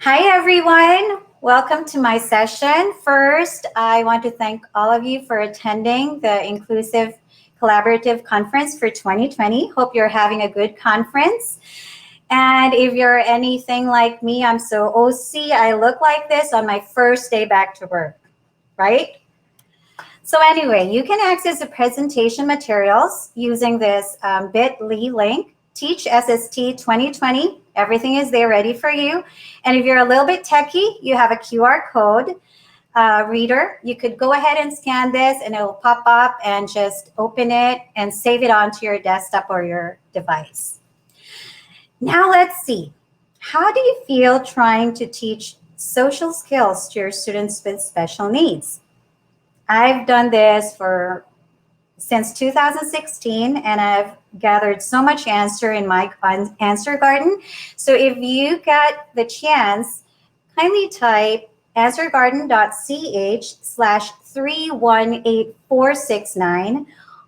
Hi, everyone. Welcome to my session. First, I want to thank all of you for attending the Inclusive Collaborative Conference for 2020. Hope you're having a good conference. And if you're anything like me, I'm so OC. I look like this on my first day back to work, right? So anyway, you can access the presentation materials using this bit.ly link, Teach SST 2020. Everything is there ready for you. And if you're a little bit techie, you have a QR code reader. You could go ahead and scan this and it will pop up and just open it and save it onto your desktop or your device. Now let's see. How do you feel trying to teach social skills to your students with special needs? I've done this since 2016, and I've gathered so much answer in my answer garden. So if you get the chance, kindly type answergarden.ch/318469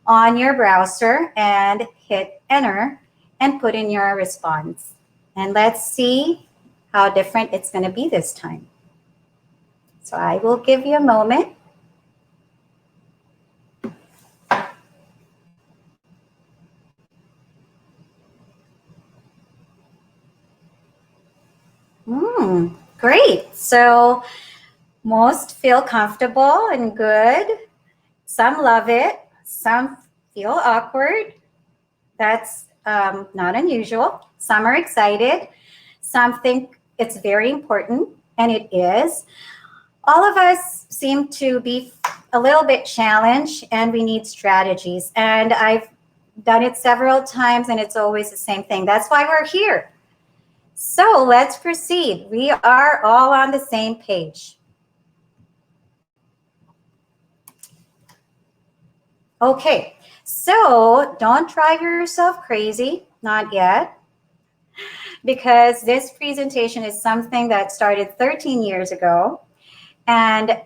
on your browser and hit enter and put in your response. And let's see how different it's going to be this time. So I will give you a moment. Great. So most feel comfortable and good. Some love it. Some feel awkward. That's not unusual. Some are excited. Some think it's very important, and it is. All of us seem to be a little bit challenged, and we need strategies. And I've done it several times, and it's always the same thing. That's why we're here. So let's proceed. We are all on the same page. Okay, so don't drive yourself crazy, not yet, because this presentation is something that started 13 years ago. And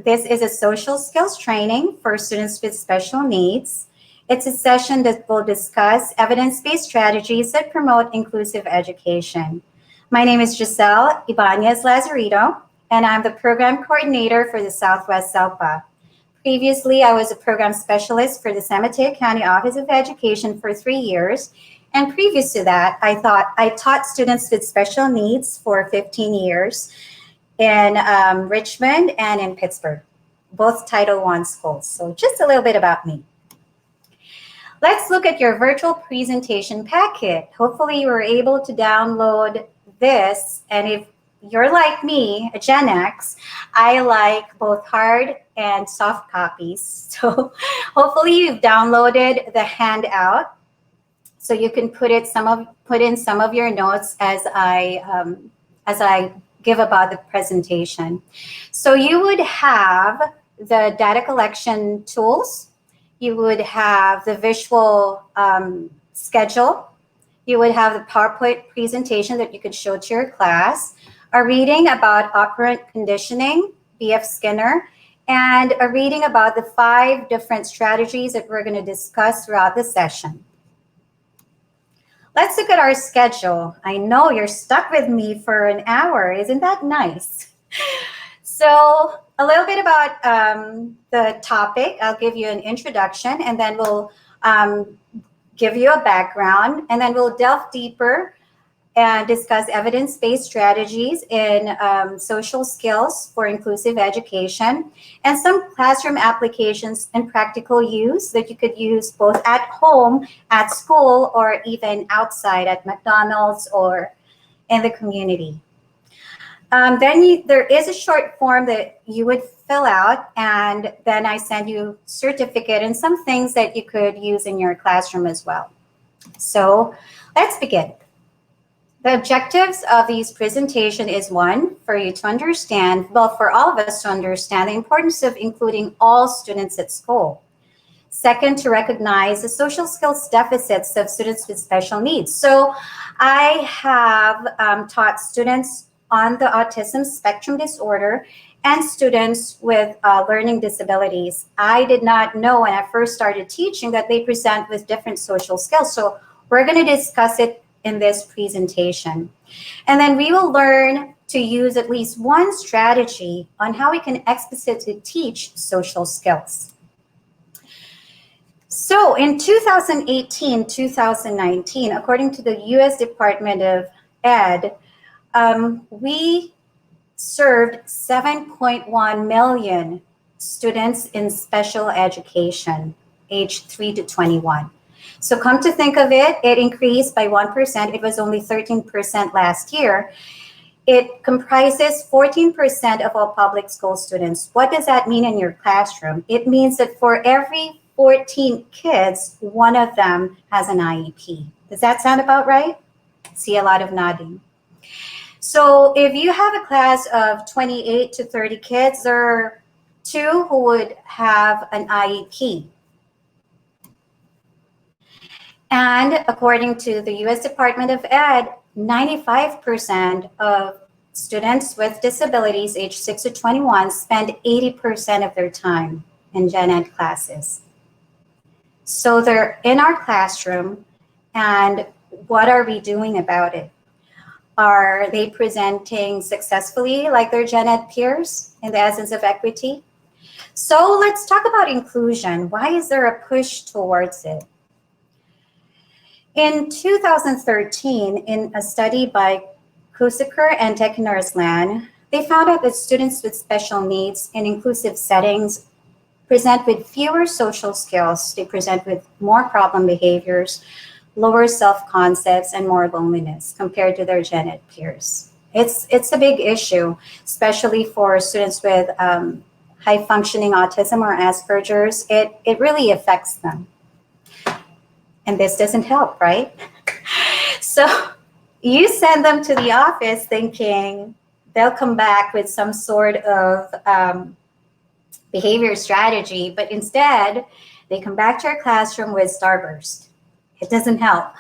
this is a social skills training for students with special needs. It's a session that will discuss evidence-based strategies that promote inclusive education. My name is Jocel Lazarito, and I'm the program coordinator for the Southwest SELPA. Previously, I was a program specialist for the San Mateo County Office of Education for 3 years. And previous to that, I taught students with special needs for 15 years in Richmond and in Pittsburgh, both Title I schools. So just a little bit about me. Let's look at your virtual presentation packet. Hopefully you were able to download this. And if you're like me, a Gen X, I like both hard and soft copies. So hopefully you've downloaded the handout so you can put in some of your notes as I give about the presentation. So you would have the data collection tools. You would have the visual schedule. You would have the PowerPoint presentation that you could show to your class, a reading about operant conditioning, B.F. Skinner, and a reading about the 5 different strategies that we're going to discuss throughout the session. Let's look at our schedule. I know you're stuck with me for an hour. Isn't that nice? So a little bit about the topic. I'll give you an introduction, and then we'll give you a background, and then we'll delve deeper and discuss evidence-based strategies in social skills for inclusive education, and some classroom applications and practical use that you could use both at home, at school, or even outside at McDonald's or in the community. Then there is a short form that you would fill out, and then I send you certificate and some things that you could use in your classroom as well. So let's begin. The objectives of these presentation is 1, for you to understand, well, for all of us to understand the importance of including all students at school. 2nd, to recognize the social skills deficits of students with special needs. So I have taught students on the autism spectrum disorder and students with learning disabilities. I did not know when I first started teaching that they present with different social skills. So we're going to discuss it in this presentation. And then we will learn to use at least one strategy on how we can explicitly teach social skills. So in 2018, 2019, according to the US Department of Ed, we served 7.1 million students in special education, aged 3 to 21. So come to think of it, it increased by 1%. It was only 13% last year. It comprises 14% of all public school students. What does that mean in your classroom? It means that for every 14 kids, one of them has an IEP. Does that sound about right? See a lot of nodding. So if you have a class of 28 to 30 kids, there are 2 who would have an IEP. And according to the US Department of Ed, 95% of students with disabilities aged 6 to 21 spend 80% of their time in gen ed classes. So they're in our classroom, and what are we doing about it? Are they presenting successfully like their gen ed peers in the essence of equity? So let's talk about inclusion. Why is there a push towards it? In 2013, in a study by Kusiker and Tekinorslan, they found out that students with special needs in inclusive settings present with fewer social skills. They present with more problem behaviors, lower self-concepts, and more loneliness compared to their gen ed peers. It's a big issue, especially for students with high-functioning autism or Asperger's. It really affects them. And this doesn't help, right? So you send them to the office thinking they'll come back with some sort of behavior strategy, but instead they come back to our classroom with starburst. It doesn't help.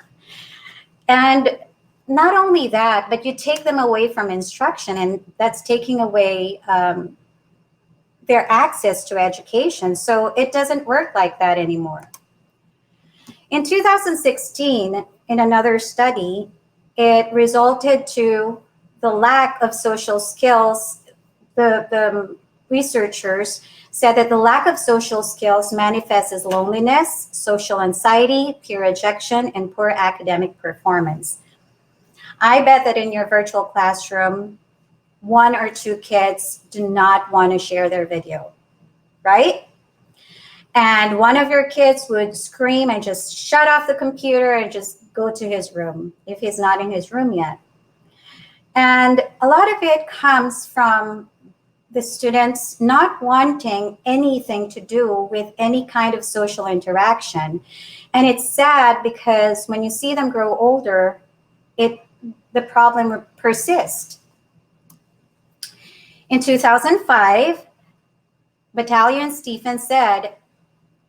And not only that, but you take them away from instruction, and that's taking away their access to education. So it doesn't work like that anymore. In 2016, in another study, it resulted to the lack of social skills. The researchers said that the lack of social skills manifests as loneliness, social anxiety, peer rejection, and poor academic performance. I bet that in your virtual classroom, 1 or 2 kids do not want to share their video, right? And one of your kids would scream and just shut off the computer and just go to his room if he's not in his room yet. And a lot of it comes from the students not wanting anything to do with any kind of social interaction. And it's sad because when you see them grow older, the problem persists. In 2005, Battaglia and Stephen said,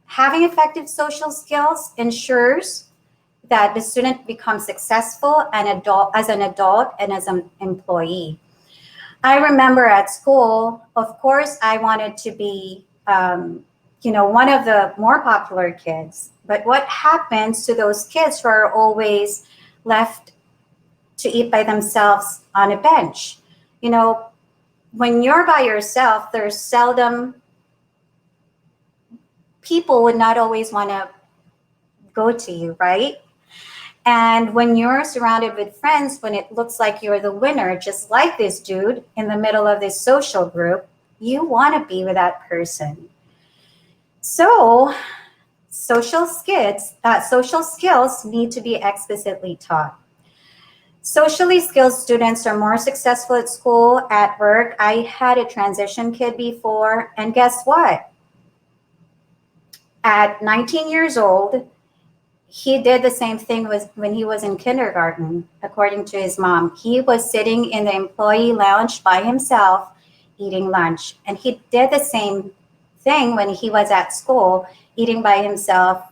having effective social skills ensures that the student becomes successful as an adult and as an employee. I remember at school, of course, I wanted to be, one of the more popular kids. But what happens to those kids who are always left to eat by themselves on a bench? When you're by yourself, there's seldom people would not always want to go to you, right? And when you're surrounded with friends, when it looks like you're the winner, just like this dude in the middle of this social group, you want to be with that person. So social skills need to be explicitly taught. Socially skilled students are more successful at school, at work. I had a transition kid before, and guess what? At 19 years old, he did the same thing when he was in kindergarten, according to his mom. He was sitting in the employee lounge by himself, eating lunch. And he did the same thing when he was at school, eating by himself,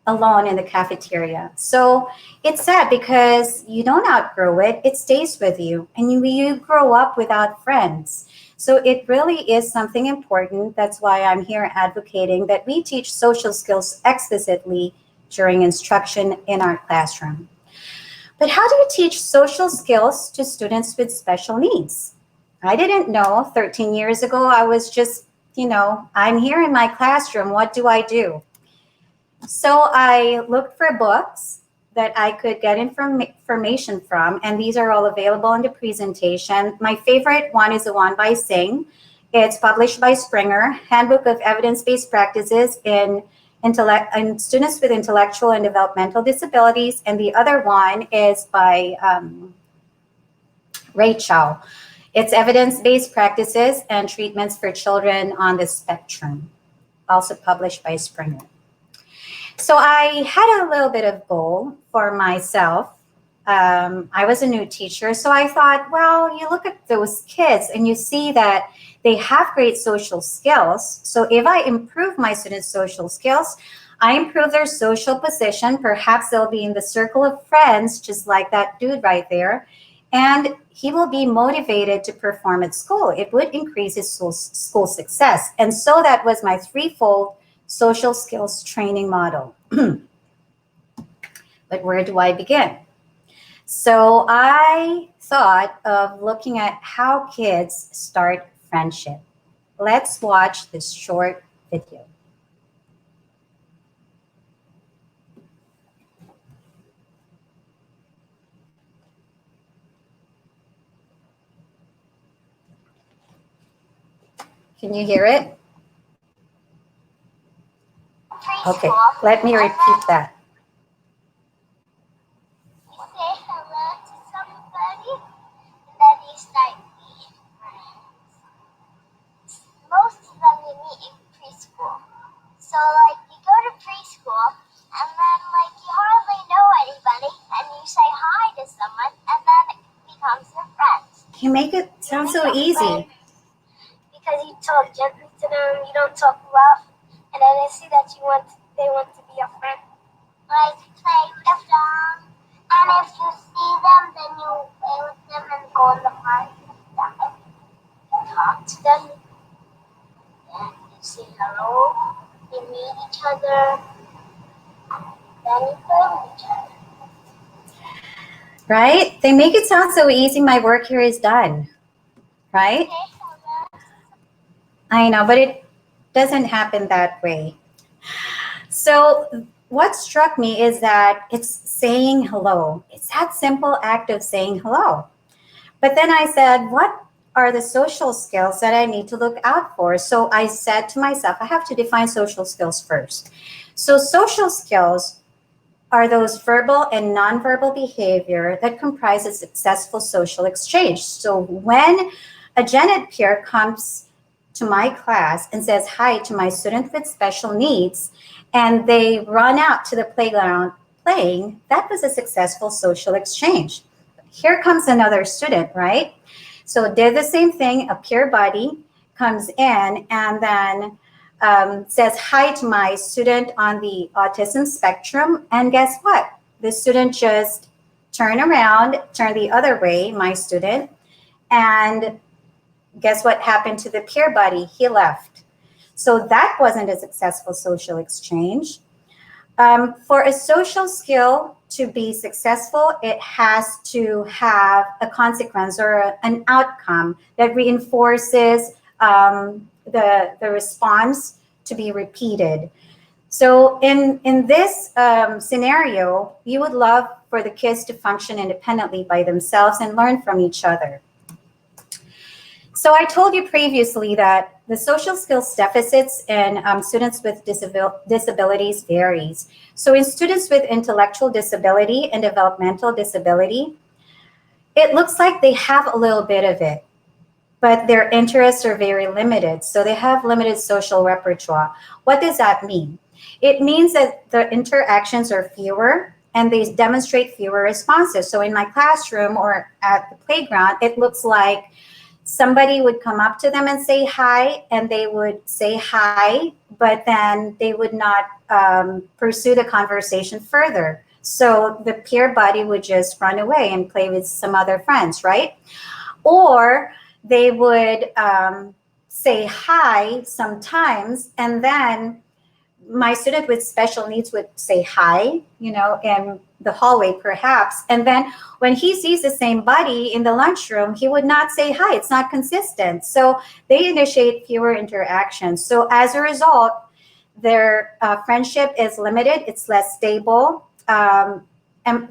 alone in the cafeteria. So it's sad because you don't outgrow it. It stays with you. And you grow up without friends. So it really is something important. That's why I'm here advocating that we teach social skills explicitly during instruction in our classroom. But how do you teach social skills to students with special needs? I didn't know 13 years ago. I was just, I'm here in my classroom. What do I do? So I looked for books that I could get information from, and these are all available in the presentation. My favorite one is the one by Singh. It's published by Springer, Handbook of Evidence-Based Practices in Students with Intellectual and Developmental Disabilities, and the other one is by Rachel. It's Evidence-Based Practices and Treatments for Children on the Spectrum, also published by Springer. So I had a little bit of goal for myself. I was a new teacher, so I thought, well, you look at those kids and you see that they have great social skills. So if I improve my students' social skills, I improve their social position. Perhaps they'll be in the circle of friends, just like that dude right there. And he will be motivated to perform at school. It would increase his school success. And so that was my threefold social skills training model. But where do I begin? So I thought of looking at how kids start friendship. Let's watch this short video. Can you hear it? Okay, let me repeat that. You say hello to somebody, and then you start being friends. Most of them you meet in preschool. So, you go to preschool, and then, you hardly know anybody, and you say hi to someone, and then it becomes your friend. You make it sound so easy. Because you talk gently to them, you don't talk rough, and then they see that they want to be your friend. Play with them, and if you see them, then you play with them and go in the park with them. You talk to them, and you say hello, you meet each other, then you play with each other. Right? They make it sound so easy. My work here is done. Right? I know, but it doesn't happen that way. So what struck me is that it's saying hello. It's that simple act of saying hello. But then I said, what are the social skills that I need to look out for? So I said to myself, I have to define social skills first. So social skills are those verbal and nonverbal behavior that comprise a successful social exchange. So when a gen ed peer comes to my class and says hi to my student with special needs, and they run out to the playground playing, that was a successful social exchange. Here comes another student, right? So did the same thing, a peer buddy comes in and then says hi to my student on the autism spectrum, and guess what? The student just turned around, turned the other way, my student, and guess what happened to the peer buddy? He left. So that wasn't a successful social exchange. For a social skill to be successful, it has to have a consequence or an outcome that reinforces the response to be repeated. So in this scenario, you would love for the kids to function independently by themselves and learn from each other. So I told you previously that the social skills deficits in students with disabilities varies. So in students with intellectual disability and developmental disability, it looks like they have a little bit of it, but their interests are very limited. So they have limited social repertoire. What does that mean? It means that the interactions are fewer and they demonstrate fewer responses. So in my classroom or at the playground, it looks like somebody would come up to them and say hi, and they would say hi, but then they would not pursue the conversation further. So the peer buddy would just run away and play with some other friends, right? Or they would say hi sometimes, and then my student with special needs would say hi, in the hallway perhaps. And then when he sees the same buddy in the lunchroom, he would not say hi. It's not consistent. So they initiate fewer interactions. So as a result, their friendship is limited. It's less stable. And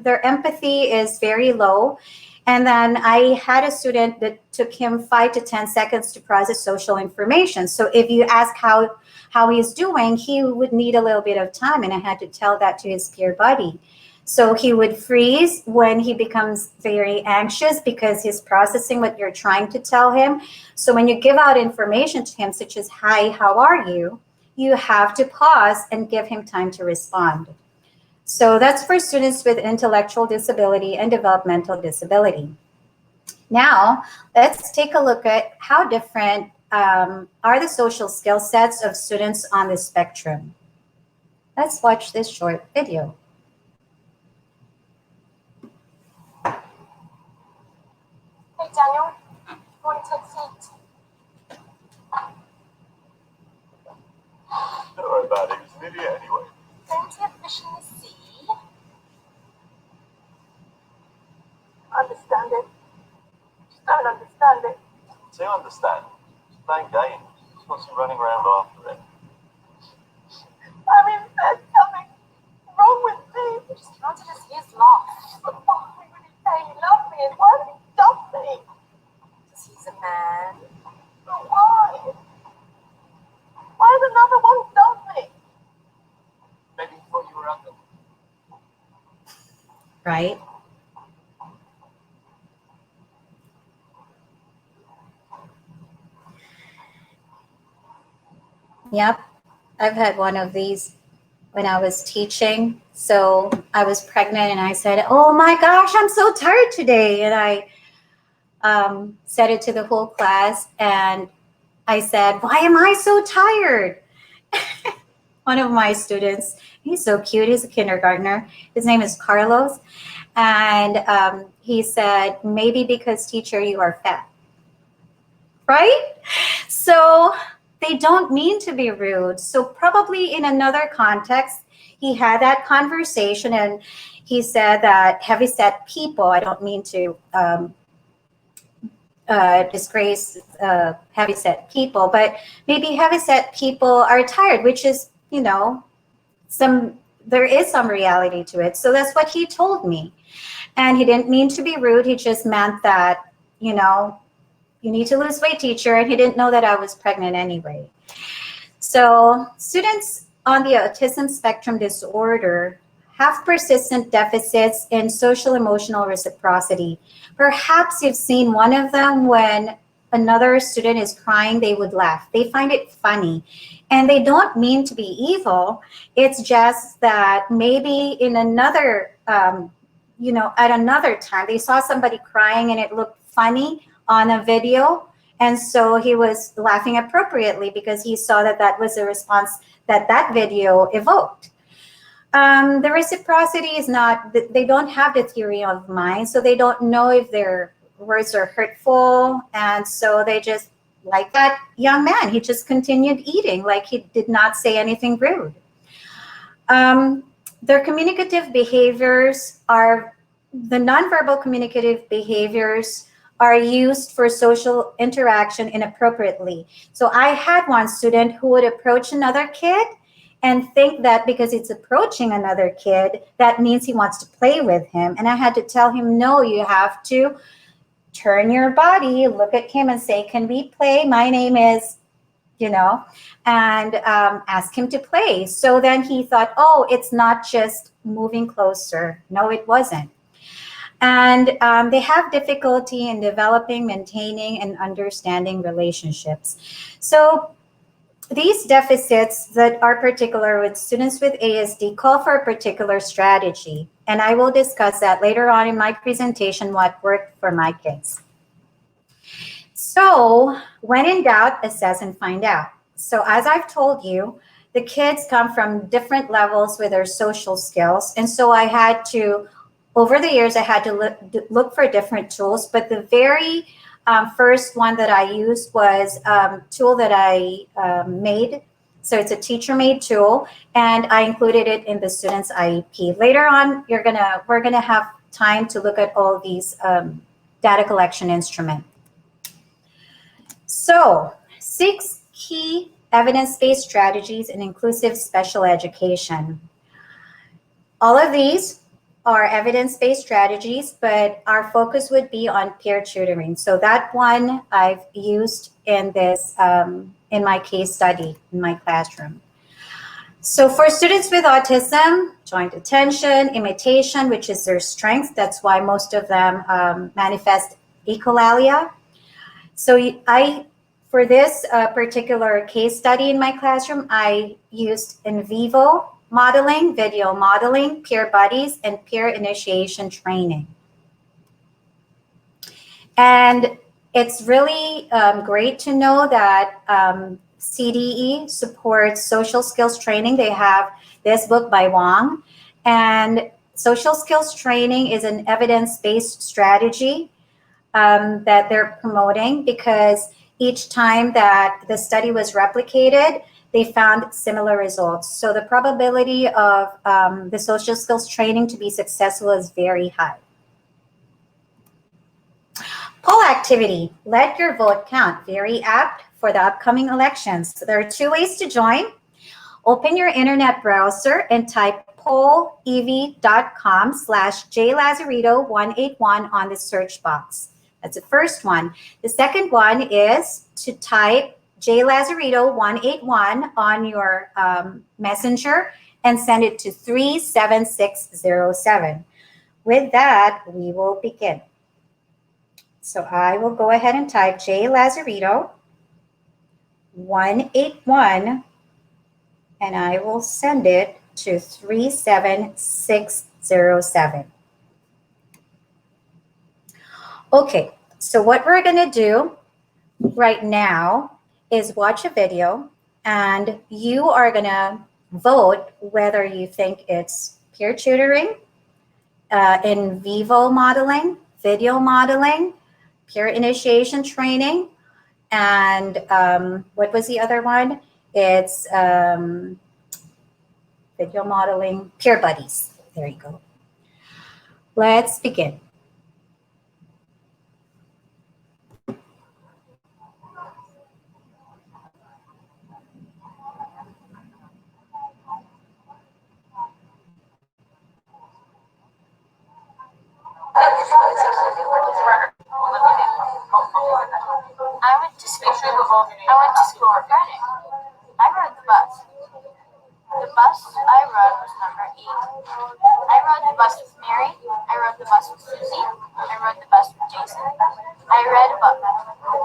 their empathy is very low. And then I had a student that took him 5 to 10 seconds to process social information. So if you ask how he's doing, he would need a little bit of time. And I had to tell that to his peer buddy. So he would freeze when he becomes very anxious because he's processing what you're trying to tell him. So when you give out information to him, such as, hi, how are you? You have to pause and give him time to respond. So that's for students with intellectual disability and developmental disability. Now, let's take a look at how different are the social skill sets of students on the spectrum. Let's watch this short video. Hey, Daniel, you want to take a seat? Don't worry about it. It's an idiot anyway. Plenty of fish in the sea. Understand it. Just don't understand it. Do you understand? It's playing games. Just wants you running around after it. I mean, there's something wrong with me. He just wanted us his loss. But why would he say he loved me and why would he dump me? Because he's a man. But why? Why does another one dump me? Maybe he thought you were ugly. Right? Yep, I've had one of these when I was teaching. So I was pregnant and I said, oh my gosh, I'm so tired today. And I said it to the whole class and I said, why am I so tired? One of my students, he's so cute, he's a kindergartner. His name is Carlos. And he said, maybe because teacher, you are fat. Right? So they don't mean to be rude. So probably in another context, he had that conversation and he said that heavyset people, I don't mean to disgrace heavyset people, but maybe heavyset people are tired, which is, there is some reality to it. So that's what he told me. And he didn't mean to be rude. He just meant that, you need to lose weight, teacher. And he didn't know that I was pregnant anyway. So students on the autism spectrum disorder have persistent deficits in social emotional reciprocity. Perhaps you've seen one of them when another student is crying, they would laugh. They find it funny. And they don't mean to be evil. It's just that maybe in another, at another time, they saw somebody crying and it looked funny on a video. And so he was laughing appropriately because he saw that that was a response that video evoked. The reciprocity is not, they don't have the theory of mind, so they don't know if their words are hurtful. And so they just, like that young man, he just continued eating like he did not say anything rude. Their communicative behaviors are, the nonverbal communicative behaviors are used for social interaction inappropriately. So I had one student who would approach another kid and think that because it's approaching another kid, that means he wants to play with him. And I had to tell him, no, you have to turn your body, look at him and say, can we play? My name is, and ask him to play. So then he thought, oh, it's not just moving closer. No, it wasn't. And they have difficulty in developing, maintaining, and understanding relationships. So these deficits that are particular with students with ASD call for a particular strategy. And I will discuss that later on in my presentation, what worked for my kids. So when in doubt, assess and find out. So as I've told you, the kids come from different levels with their social skills. And so I had to, over the years, I had to look for different tools. But the very first one that I used was a tool that I made So it's a teacher-made tool, and I included it in the student's IEP. Later on, we're gonna have time to look at all these data collection instruments. So 6 key evidence-based strategies in inclusive special education. All of these are evidence-based strategies, but our focus would be on peer tutoring. So that one I've used in this, in my case study, in my classroom. So for students with autism, joint attention, imitation, which is their strength, that's why most of them manifest echolalia. So for this particular case study in my classroom, I used in vivo modeling, video modeling, peer buddies, and peer initiation training. And it's really great to know that CDE supports social skills training. They have this book by Wong. And social skills training is an evidence-based strategy that they're promoting, because each time that the study was replicated, they found similar results. So the probability of the social skills training to be successful is very high. Poll activity, let your vote count. Very apt for the upcoming elections. So there are 2 ways to join. Open your internet browser and type pollev.com/jlazarito181 on the search box. That's the first one. The second one is to type jlazarito181 on your messenger and send it to 37607. With that, we will begin. So I will go ahead and type jlazarito181, and I will send it to 37607. Okay, so what we're gonna do right now is watch a video, and you are gonna vote whether you think it's peer tutoring, in vivo modeling, video modeling, peer initiation training, and what was the other one? It's video modeling, peer buddies. There you go. Let's begin. I went to school on Friday. I rode the bus. The bus I rode was number 8. I rode the bus with Mary. I rode the bus with Susie. I rode the bus with Jason. I read a book.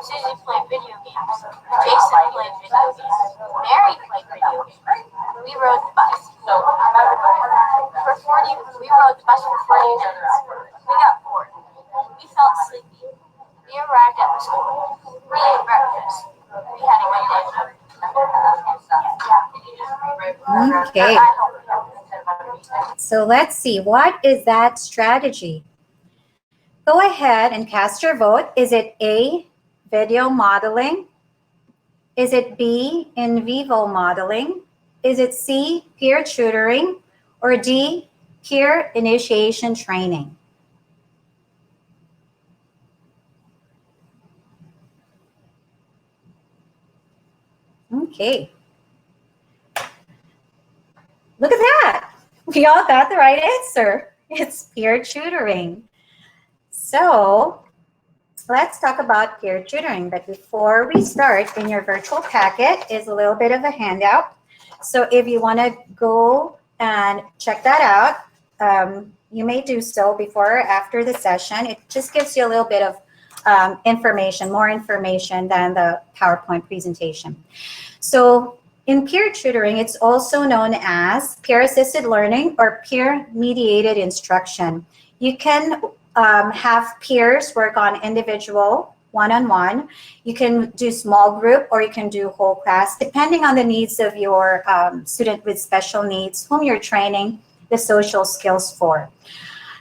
Susie played video games. Jason played video games. Mary played video games. We rode the bus. We rode the bus for 40 minutes. We got bored. We felt sleepy. We arrived at the school. We ate breakfast. We had a good day. Okay. So let's see, what is that strategy? Go ahead and cast your vote. Is it A, video modeling? Is it B, in vivo modeling? Is it C, peer tutoring? Or D, peer initiation training? Okay. Look at that. We all got the right answer. It's peer tutoring. So let's talk about peer tutoring. But before we start, in your virtual packet is a little bit of a handout. So if you want to go and check that out, you may do so before or after the session. It just gives you a little bit of information, more information than the PowerPoint presentation. So in peer tutoring, it's also known as peer-assisted learning or peer-mediated instruction. You can have peers work on individual, one-on-one. You can do small group, or you can do whole class, depending on the needs of your student with special needs, whom you're training the social skills for.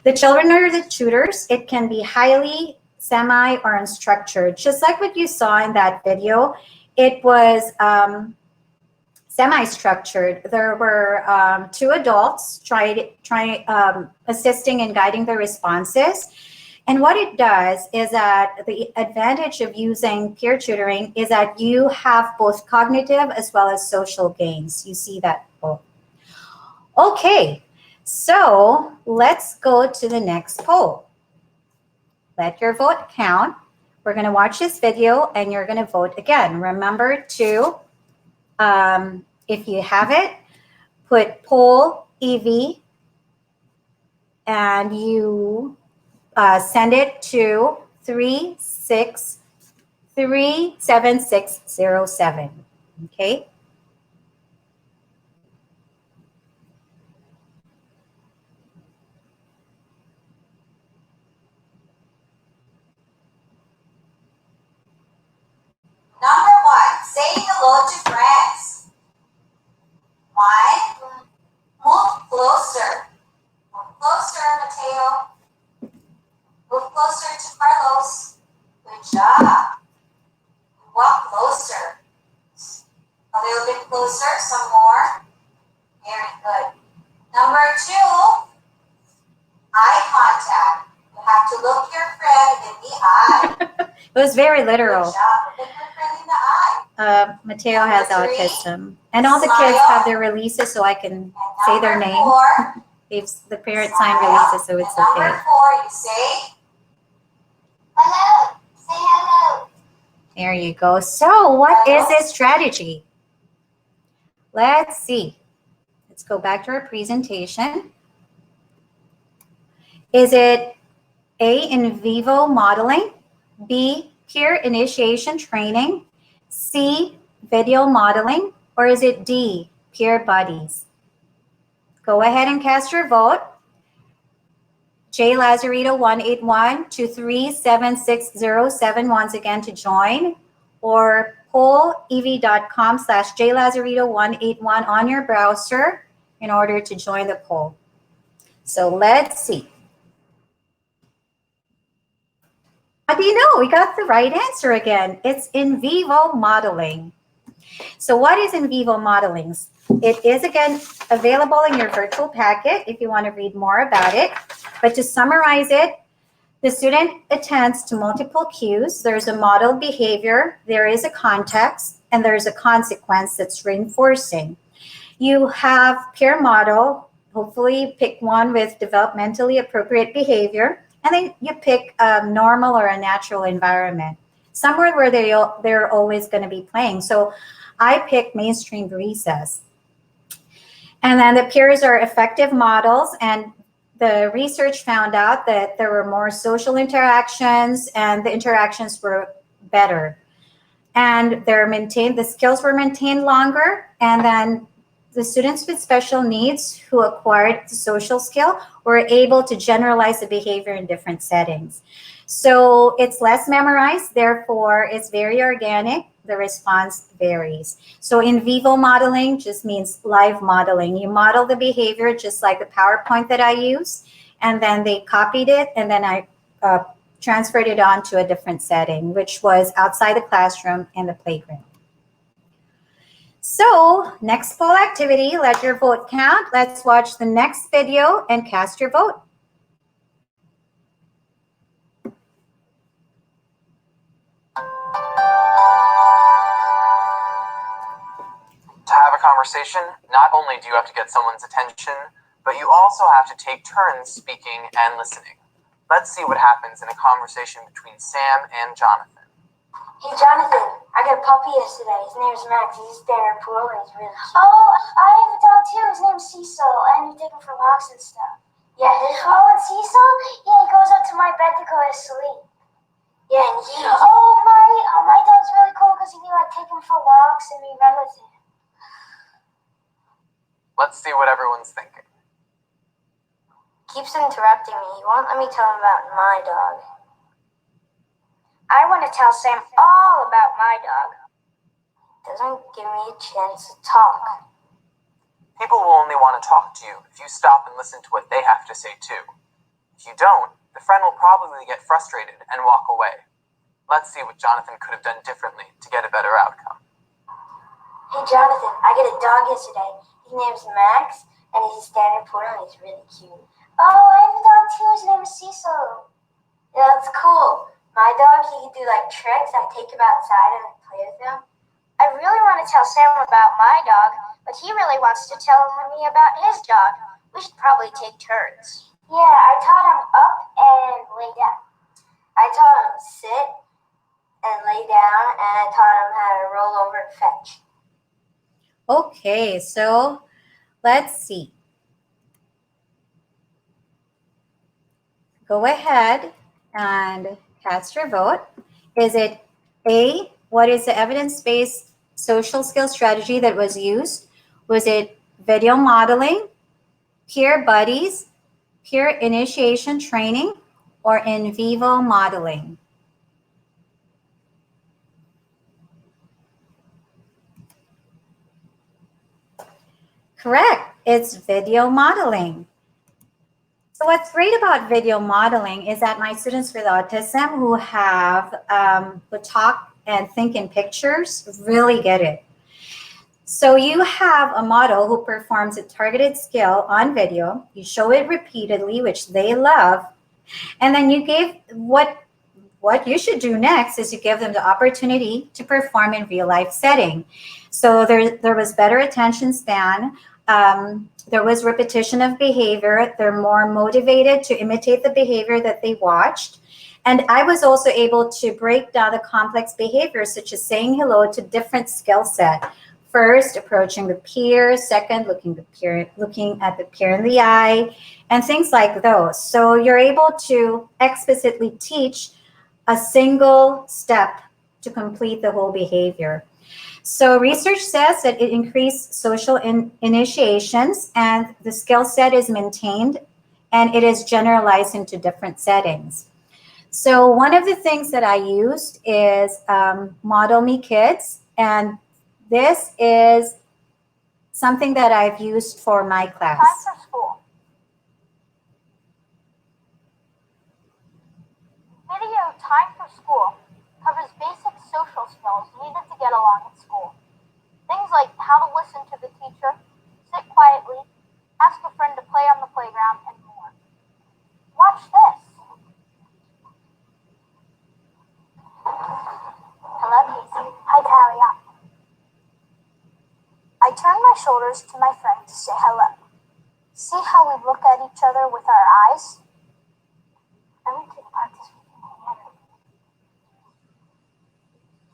The children are the tutors. It can be highly, semi, or unstructured. Just like what you saw in that video, it was semi-structured. There were 2 adults assisting and guiding the responses. And what it does is that the advantage of using peer tutoring is that you have both cognitive as well as social gains. You see that both. Okay, so let's go to the next poll. Let your vote count. We're going to watch this video and you're going to vote again. Remember to, if you have it, put poll EV and you send it to 3637607. Okay. Number 1, saying hello to friends. 1, move closer. Move closer, Mateo. Move closer to Carlos. Good job. Walk closer. A little bit closer, some more. Very good. Number 2, eye contact. You have to look your friend in the eye. It was very literal. Good job. Look your friend in the eye. Mateo has autism. And all the kids have their releases, so I can say their name. 4, the parents signed releases, so it's okay. Number 4, you say hello. Say hello. There you go. So what is this strategy? Let's see. Let's go back to our presentation. Is it A, in vivo modeling, B, peer initiation training, C, video modeling, or is it D, peer buddies? Go ahead and cast your vote. J Lazarito 181237607 once again to join, or pollev.com/jlazarito181 on your browser in order to join the poll. So let's see. How do you know? We got the right answer again. It's in vivo modeling. So what is in vivo modeling? It is, again, available in your virtual packet if you want to read more about it. But to summarize it, the student attends to multiple cues. There's a modeled behavior, there is a context, and there's a consequence that's reinforcing. You have peer model, hopefully pick one with developmentally appropriate behavior, and then you pick a normal or a natural environment, somewhere where they're always going to be playing. So I picked mainstream recess. And then the peers are effective models, and the research found out that there were more social interactions and the interactions were better. And the skills were maintained longer, and then the students with special needs who acquired the social skill were able to generalize the behavior in different settings. So it's less memorized, therefore it's very organic. The response varies. So in vivo modeling just means live modeling. You model the behavior just like the PowerPoint that I use, and then they copied it, and then I transferred it on to a different setting, which was outside the classroom in the playground. So next poll activity, let your vote count. Let's watch the next video and cast your vote. To have a conversation, not only do you have to get someone's attention, but you also have to take turns speaking and listening. Let's see what happens in a conversation between Sam and Jonathan. Hey Jonathan, I got a puppy yesterday. His name's Max. He's staying in our pool and he's really cute. Oh, I have a dog too. His name's Cecil, and we take him for walks and stuff. Yeah. Oh, and Cecil? Yeah, he goes up to my bed to go to sleep. Yeah, and he. Oh, my dog's really cool because he can like take him for walks and we run with him. Let's see what everyone's thinking. Keeps interrupting me. He won't let me tell him about my dog. I want to tell Sam all about my dog. Doesn't give me a chance to talk. People will only want to talk to you if you stop and listen to what they have to say too. If you don't, the friend will probably get frustrated and walk away. Let's see what Jonathan could have done differently to get a better outcome. Hey Jonathan, I got a dog yesterday. His name's Max, and he's a standard poodle, and he's really cute. Oh, I have a dog too. His name is Cecil. Yeah, that's cool. My dog, he can do like tricks. I take him outside and I play with him. I really want to tell Sam about my dog, but he really wants to tell me about his dog. We should probably take turns. Yeah, I taught him up and lay down. I taught him sit and lay down, and I taught him how to roll over and fetch. Okay, so let's see. Go ahead and cast your vote. Is it A, what is the evidence-based social skill strategy that was used? Was it video modeling, peer buddies, peer initiation training, or in vivo modeling? Correct, it's video modeling. So what's great about video modeling is that my students with autism who have who talk and think in pictures really get it. So you have a model who performs a targeted skill on video, you show it repeatedly, which they love, and then you give what you should do next is you give them the opportunity to perform in real life setting. So there was better attention span. There was repetition of behavior. They're more motivated to imitate the behavior that they watched. And I was also able to break down the complex behaviors, such as saying hello to different skill set. First, approaching the peer. Second, looking at the peer in the eye, and things like those. So you're able to explicitly teach a single step to complete the whole behavior. So research says that it increased social initiations, and the skill set is maintained, and it is generalized into different settings. So one of the things that I used is Model Me Kids, and this is something that I've used for my class. Time for school. Video Time for School covers basic social skills needed to get along at school. Things like how to listen to the teacher, sit quietly, ask a friend to play on the playground, and more. Watch this. Hello, Casey. Hi, Talia. I turn my shoulders to my friend to say hello. See how we look at each other with our eyes? I want you to practice with me.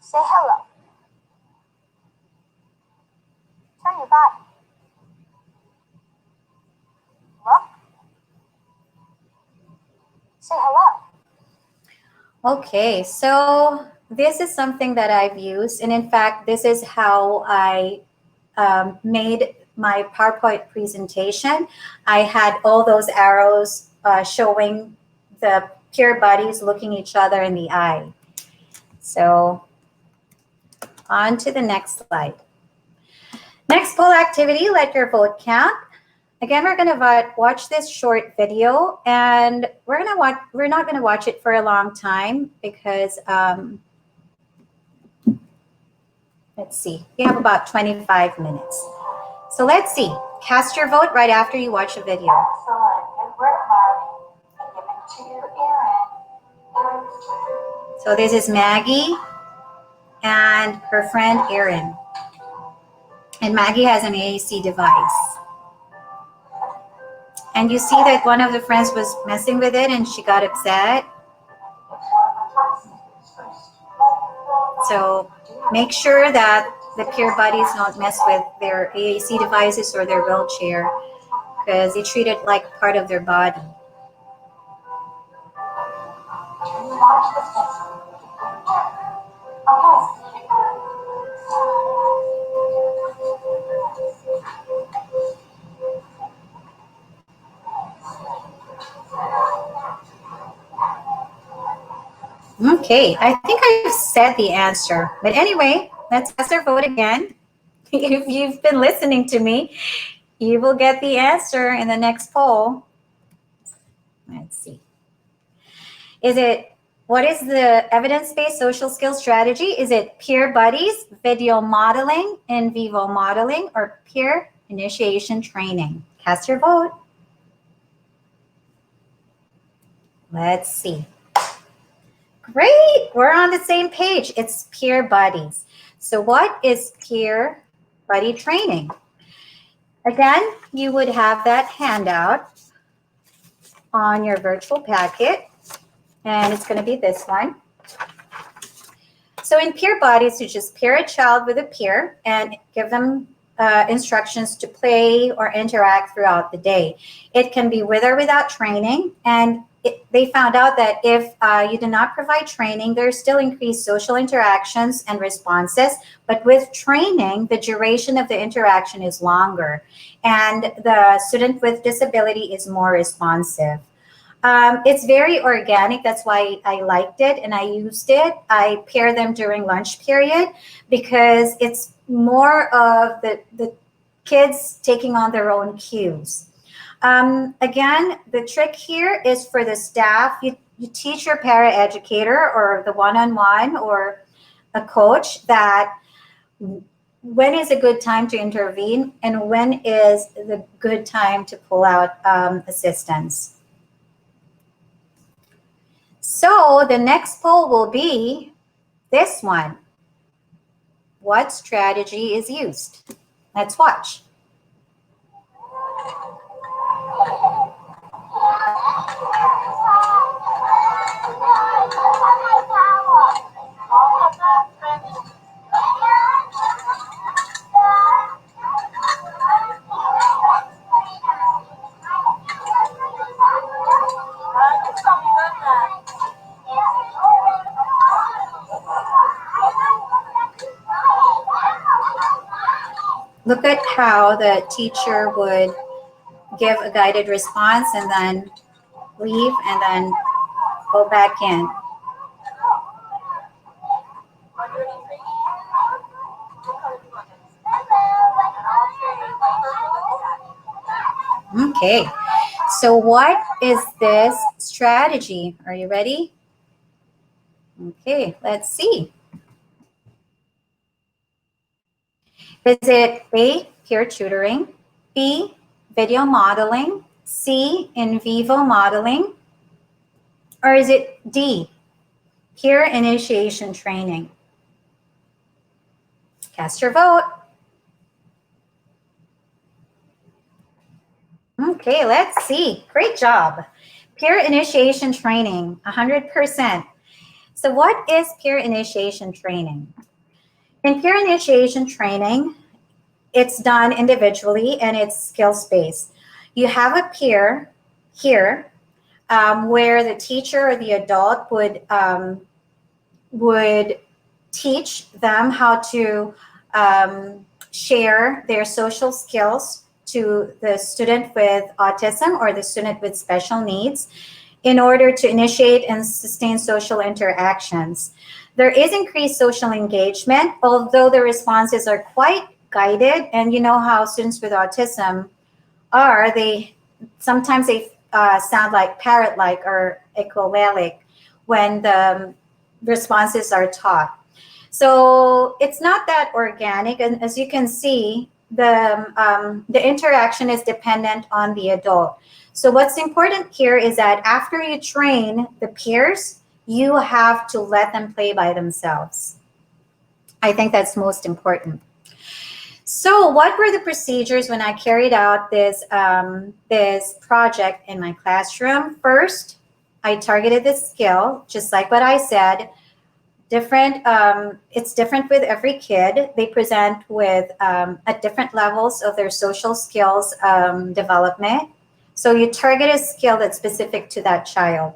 Say hello. Turn your body. Look. Say hello. Okay, so this is something that I've used, and in fact, this is how I made my PowerPoint presentation. I had all those arrows showing the peer buddies looking each other in the eye. So on to the next slide. Next poll activity, let your vote count. Again, we're going to watch this short video, and we're not going to watch it for a long time because let's see, we have about 25 minutes. So let's see, cast your vote right after you watch the video. Excellent. Good work, Marvin. Give it to Erin. So this is Maggie and her friend Erin. And Maggie has an AAC device. And you see that one of the friends was messing with it and she got upset. So make sure that the peer buddies don't mess with their AAC devices or their wheelchair because they treat it like part of their body. Okay, I think I've said the answer. But anyway, let's cast our vote again. If you've been listening to me, you will get the answer in the next poll. Let's see. Is it What is the evidence-based social skills strategy? Is it peer buddies, video modeling, in vivo modeling, or peer initiation training? Cast your vote. Let's see. Great, we're on the same page. It's peer buddies. So what is peer buddy training? Again, you would have that handout on your virtual packet, and it's going to be this one. So in peer buddies, you just pair a child with a peer and give them instructions to play or interact throughout the day. It can be with or without training, and they found out that if you do not provide training, there's still increased social interactions and responses, but with training, the duration of the interaction is longer, and the student with disability is more responsive. It's very organic. That's why I liked it and I used it. I pair them during lunch period because it's more of the kids taking on their own cues. Again, the trick here is for the staff. You teach your para-educator or the one-on-one or a coach that when is a good time to intervene and when is the good time to pull out assistance. So the next poll will be this one. What strategy is used? Let's watch. Look at how the teacher would give a guided response and then leave and then go back in. Okay, so what is this strategy? Are you ready? Okay, let's see. Is it A, peer tutoring, B, video modeling, C, in vivo modeling, or is it D, peer initiation training? Cast your vote. Okay, let's see. Great job. Peer initiation training, 100%. So what is peer initiation training? In peer initiation training, it's done individually and it's skills-based. You have a peer here where the teacher or the adult would teach them how to share their social skills to the student with autism or the student with special needs in order to initiate and sustain social interactions. There is increased social engagement, although the responses are quite guided, and you know how students with autism are, sometimes they sound like parrot-like or echolalic when the responses are taught. So it's not that organic, and as you can see, the interaction is dependent on the adult. So what's important here is that after you train the peers, you have to let them play by themselves. I think that's most important. So what were the procedures when I carried out this, this project in my classroom? First, I targeted the skill, just like what I said. It's different with every kid. They present with at different levels of their social skills development. So you target a skill that's specific to that child.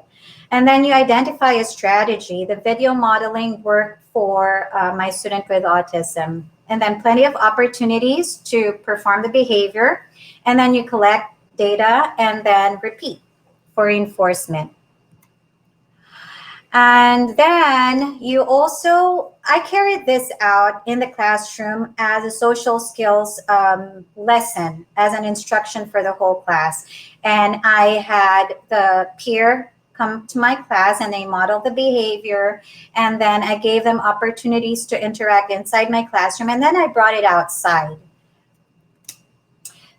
And then you identify a strategy. The video modeling worked for my student with autism. And then plenty of opportunities to perform the behavior. And then you collect data and then repeat for reinforcement. And then you also, I carried this out in the classroom as a social skills lesson, as an instruction for the whole class. And I had the peer come to my class and they model the behavior. And then I gave them opportunities to interact inside my classroom. And then I brought it outside.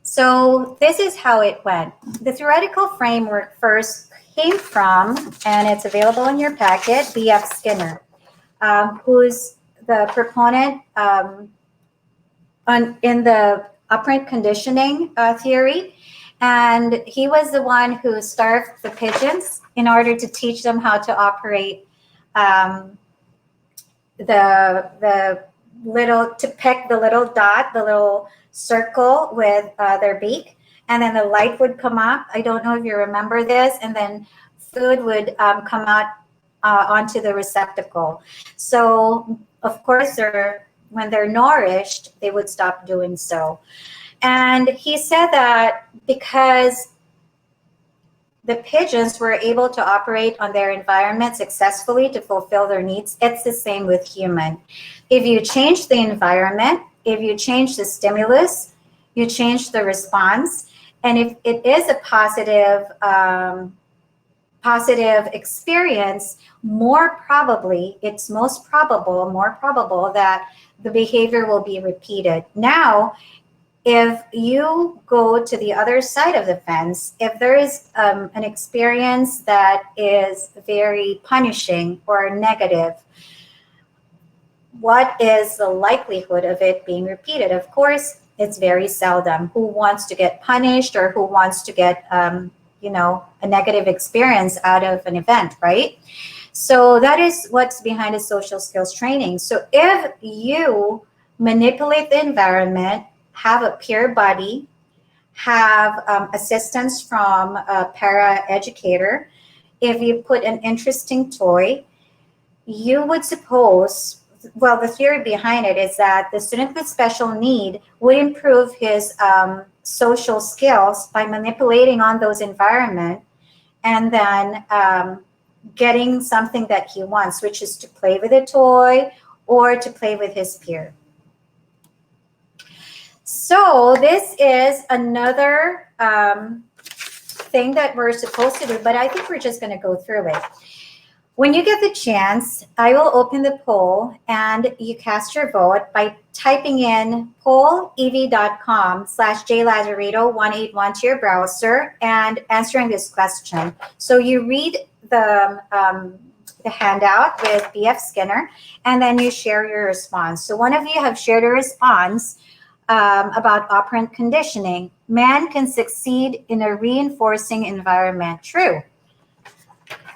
So this is how it went. The theoretical framework first came from, and it's available in your packet, B.F. Skinner, who's the proponent in the operant conditioning theory. And he was the one who starved the pigeons in order to teach them how to operate to peck the little dot, the little circle with their beak. And then the light would come up. I don't know if you remember this. And then food would come out onto the receptacle. So, of course, when they're nourished, they would stop doing so. And he said that because the pigeons were able to operate on their environment successfully to fulfill their needs, it's the same with human. If you change the environment, if you change the stimulus, you change the response. And if it is a positive experience, more probably that the behavior will be repeated. Now, if you go to the other side of the fence, if there is an experience that is very punishing or negative, what is the likelihood of it being repeated? Of course, it's very seldom. Who wants to get punished or who wants to get, a negative experience out of an event, right? So that is what's behind the social skills training. So if you manipulate the environment, have a peer buddy, have assistance from a para-educator, if you put an interesting toy, you would suppose, well, the theory behind it is that the student with special need would improve his social skills by manipulating on those environment and then getting something that he wants, which is to play with a toy or to play with his peer. So this is another thing that we're supposed to do, but I think we're just going to go through it. When you get the chance, I will open the poll and you cast your vote by typing in pollev.com/jlazarito181 to your browser and answering this question. So you read the handout with B.F. Skinner, and then you share your response. So one of you have shared a response about operant conditioning. Man can succeed in a reinforcing environment. True.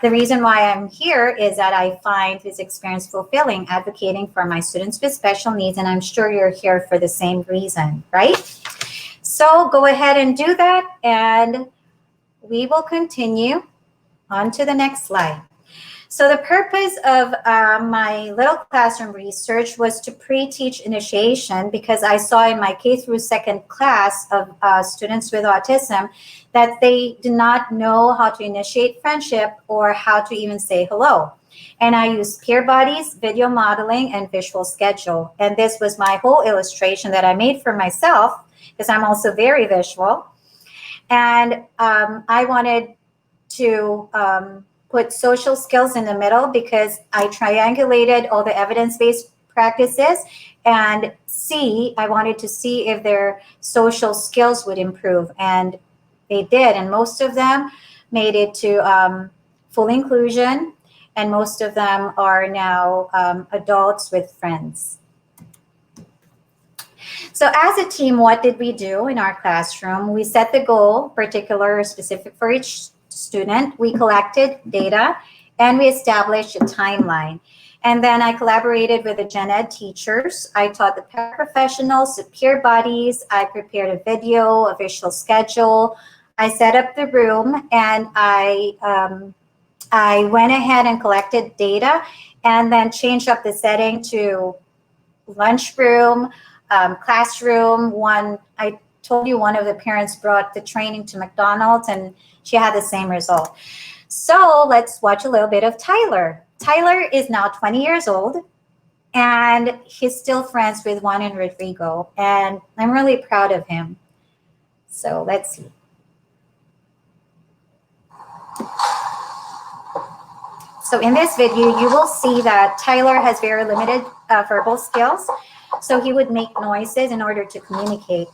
The reason why I'm here is that I find this experience fulfilling, advocating for my students with special needs, and I'm sure you're here for the same reason, right? So go ahead and do that, and we will continue on to the next slide. So the purpose of my little classroom research was to pre-teach initiation, because I saw in my K through 2nd class of students with autism that they did not know how to initiate friendship or how to even say hello. And I used peer buddies, video modeling, and visual schedule. And this was my whole illustration that I made for myself, because I'm also very visual. And I wanted to put social skills in the middle, because I triangulated all the evidence-based practices and I wanted to see if their social skills would improve. And they did. And most of them made it to full inclusion. And most of them are now adults with friends. So as a team, what did we do in our classroom? We set the goal, particular or specific for each student. We collected data and we established a timeline. And then I collaborated with the gen ed teachers. I taught the paraprofessionals, the peer buddies. I prepared a video, a visual schedule. I set up the room, and I went ahead and collected data and then changed up the setting to lunchroom, classroom. I told you one of the parents brought the training to McDonald's, and she had the same result. So let's watch a little bit of Tyler. Tyler is now 20 years old, and he's still friends with Juan and Rodrigo, and I'm really proud of him. So let's see. So in this video, you will see that Tyler has very limited verbal skills. So he would make noises in order to communicate.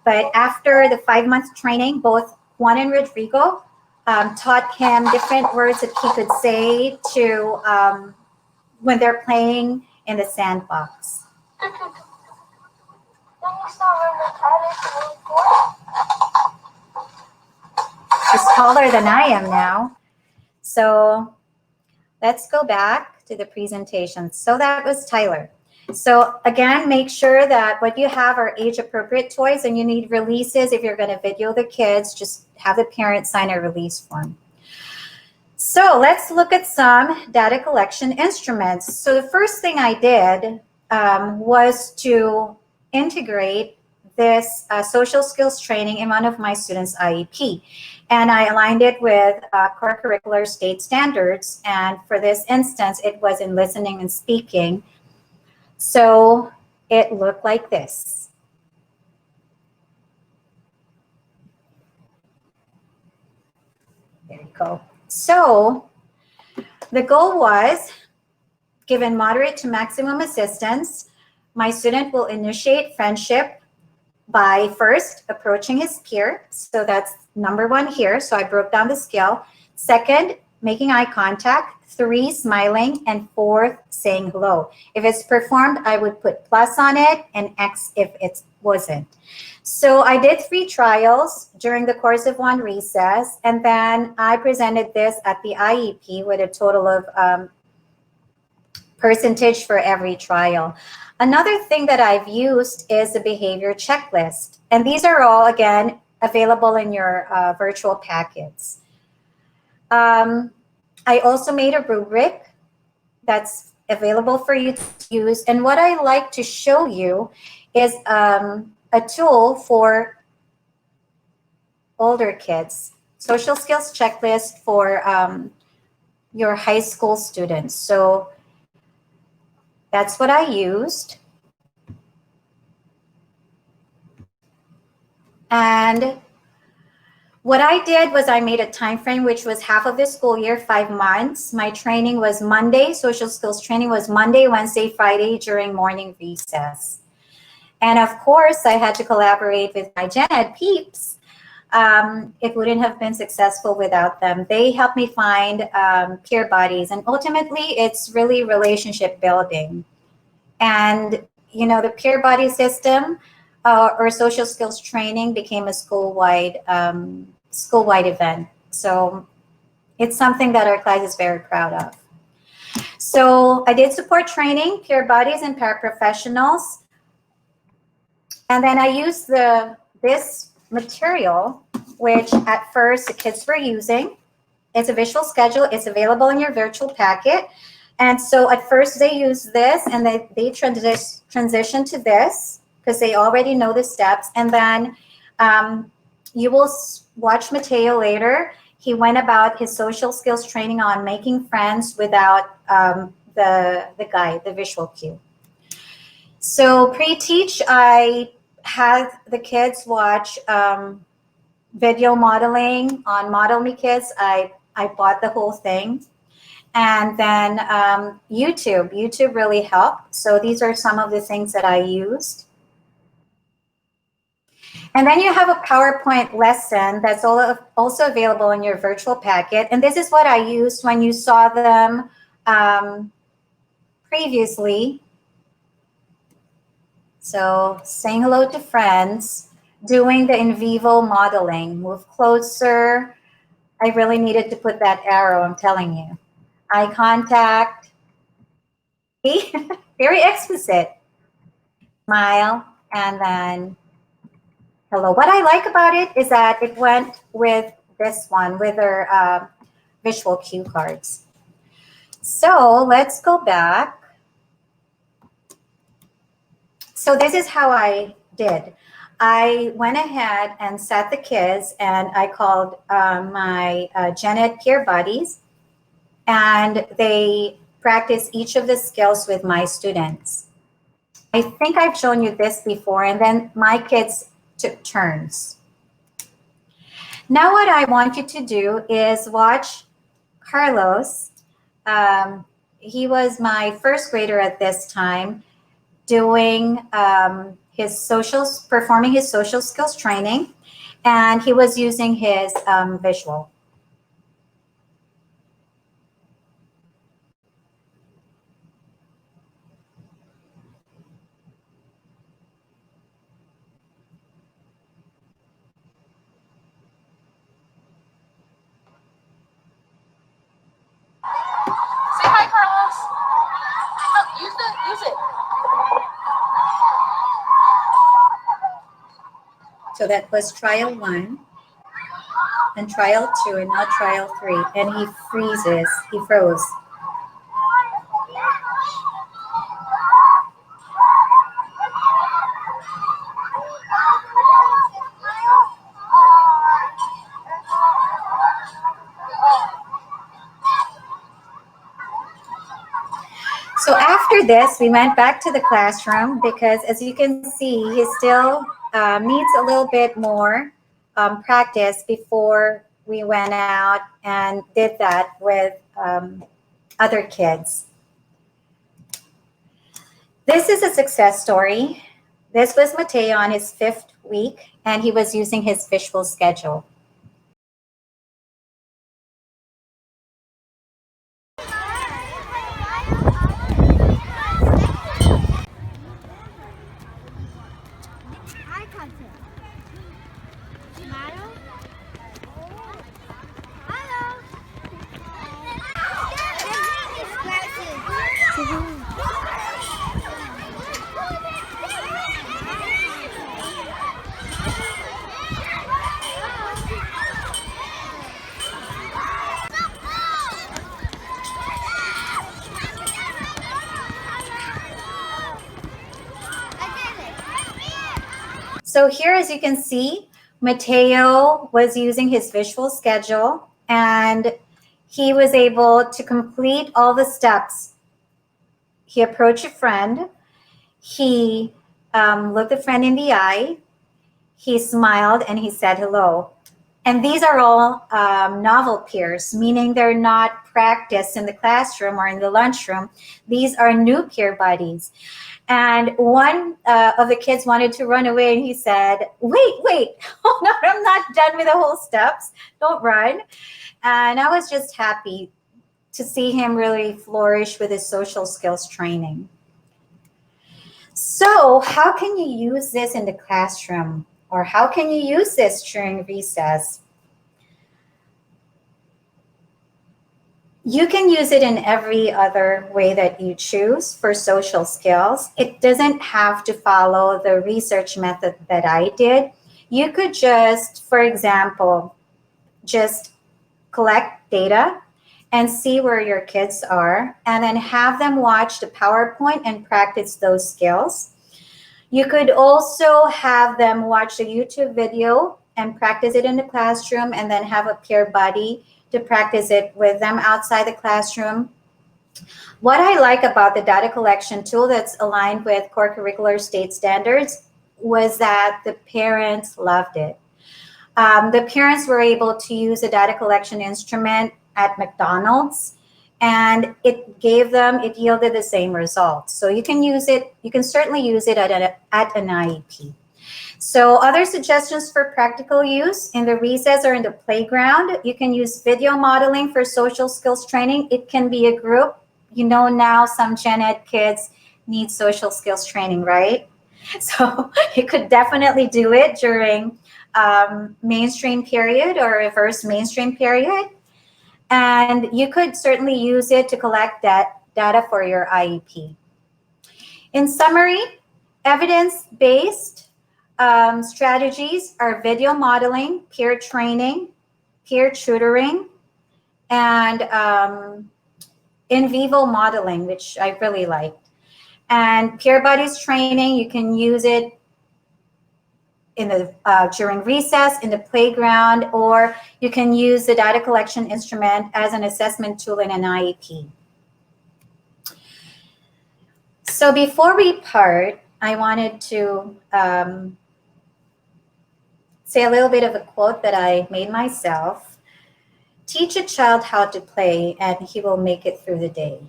But after the 5-month training, both Juan and Rodrigo taught him different words that he could say to when they're playing in the sandbox. Then you saw where the Tyler's for? He's taller than I am now. So let's go back to the presentation. So that was Tyler. So again, make sure that what you have are age-appropriate toys, and you need releases. If you're going to video the kids, just have the parent sign a release form. So let's look at some data collection instruments. So the first thing I did was to integrate this social skills training in one of my students' IEP. And I aligned it with core curricular state standards. And for this instance, it was in listening and speaking. So it looked like this. There you go. So the goal was, given moderate to maximum assistance, my student will initiate friendship by first approaching his peer. So that's number 1 here. So I broke down the scale. Second, making eye contact. 3, smiling. And 4th, saying hello. If it's performed, I would put plus on it and X if it wasn't. So I did 3 trials during the course of 1 recess, and then I presented this at the IEP with a total of percentage for every trial. Another thing that I've used is the behavior checklist. And these are all, again, available in your virtual packets. I also made a rubric that's available for you to use. And what I like to show you is a tool for older kids, social skills checklist for your high school students. So that's what I used. And what I did was I made a time frame, which was half of the school year, 5 months. My training was Monday. Social skills training was Monday, Wednesday, Friday during morning recess. And of course, I had to collaborate with my gen ed peeps. It wouldn't have been successful without them. They helped me find peer buddies. And ultimately, it's really relationship building. And, you know, the peer buddy system or social skills training became a school-wide event. So it's something that our class is very proud of. So I did support training, peer buddies, and paraprofessionals. And then I used this material, which at first the kids were using. It's a visual schedule. It's available in your virtual packet. And so at first they used this, and they transitioned to this because they already know the steps. And then you will watch Mateo later. He went about his social skills training on making friends without the guide, the visual cue. So pre-teach, I had the kids watch video modeling on Model Me Kids. I bought the whole thing. And then YouTube really helped. So these are some of the things that I used. And then you have a PowerPoint lesson that's also available in your virtual packet. And this is what I used when you saw them previously. So saying hello to friends, doing the in vivo modeling, move closer. I really needed to put that arrow, I'm telling you. Eye contact, very explicit. Smile, and then hello. What I like about it is that it went with this one, with their visual cue cards. So let's go back. So this is how I did. I went ahead and sat the kids, and I called my gen ed peer buddies, and they practice each of the skills with my students. I think I've shown you this before, and then my kids took turns. Now what I want you to do is watch Carlos He was my first grader at this time, doing performing his social skills training, and he was using his visual. Say hi, Carlos. Look, use it. So that was trial 1 and trial 2 and now trial 3. And he froze. So after this, we went back to the classroom because, as you can see, he still needs a little bit more practice before we went out and did that with other kids. This is a success story. This was Mateo on his 5th week, and he was using his visual schedule. So here, as you can see, Mateo was using his visual schedule, and he was able to complete all the steps. He approached a friend. He looked a friend in the eye. He smiled and he said hello. And these are all novel peers, meaning they're not practiced in the classroom or in the lunchroom. These are new peer buddies. And one of the kids wanted to run away, and he said, wait, oh, no, I'm not done with the whole steps. Don't run. And I was just happy to see him really flourish with his social skills training. So how can you use this in the classroom? Or how can you use this during recess? You can use it in every other way that you choose for social skills. It doesn't have to follow the research method that I did. You could just, for example, just collect data and see where your kids are, and then have them watch the PowerPoint and practice those skills. You could also have them watch a YouTube video and practice it in the classroom, and then have a peer buddy to practice it with them outside the classroom. What I like about the data collection tool that's aligned with core curricular state standards was that the parents loved it. The parents were able to use a data collection instrument at McDonald's, and it yielded the same results. So you can use it, you can certainly use it at an IEP. So other suggestions for practical use in the recess or in the playground, you can use video modeling for social skills training. It can be a group. You know, now some Gen Ed kids need social skills training, right? So you could definitely do it during mainstream period or reverse mainstream period. And you could certainly use it to collect that data for your IEP. In summary, evidence-based strategies are video modeling, peer training, peer tutoring, and in vivo modeling, which I really liked. And peer buddies training, you can use it in the during recess, in the playground, or you can use the data collection instrument as an assessment tool in an IEP. So before we part, I wanted to say a little bit of a quote that I made myself. Teach a child how to play and he will make it through the day.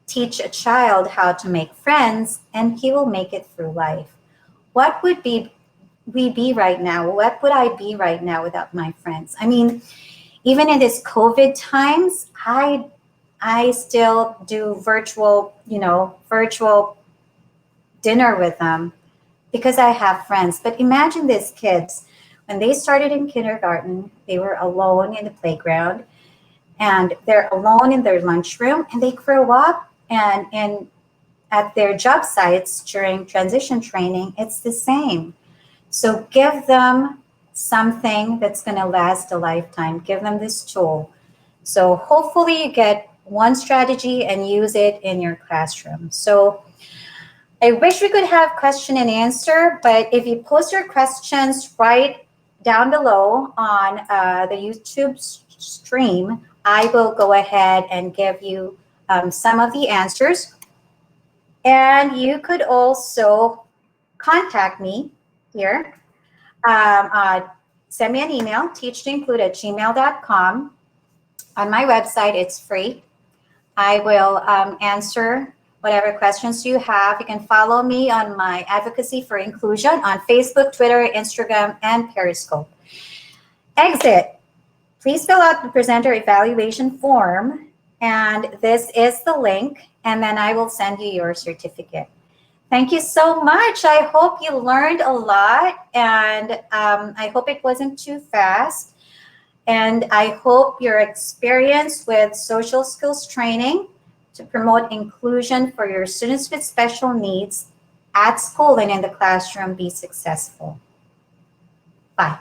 Teach a child how to make friends and he will make it through life. What would we be right now? What would I be right now without my friends? I mean, even in this COVID times, I still do virtual dinner with them because I have friends. But imagine these kids, when they started in kindergarten, they were alone in the playground and they're alone in their lunchroom, and they grow up and at their job sites during transition training, it's the same. So give them something that's going to last a lifetime. Give them this tool. So hopefully you get one strategy and use it in your classroom. So I wish we could have question and answer, but if you post your questions right down below on the YouTube stream, I will go ahead and give you some of the answers. And you could also contact me here. Send me an email, teachtoinclude@gmail.com. On my website, it's free. I will answer whatever questions you have. You can follow me on my advocacy for inclusion on Facebook, Twitter, Instagram, and Periscope. Exit. Please fill out the presenter evaluation form, and this is the link, and then I will send you your certificate. Thank you so much. I hope you learned a lot, and I hope it wasn't too fast. And I hope your experience with social skills training to promote inclusion for your students with special needs at school and in the classroom be successful. Bye.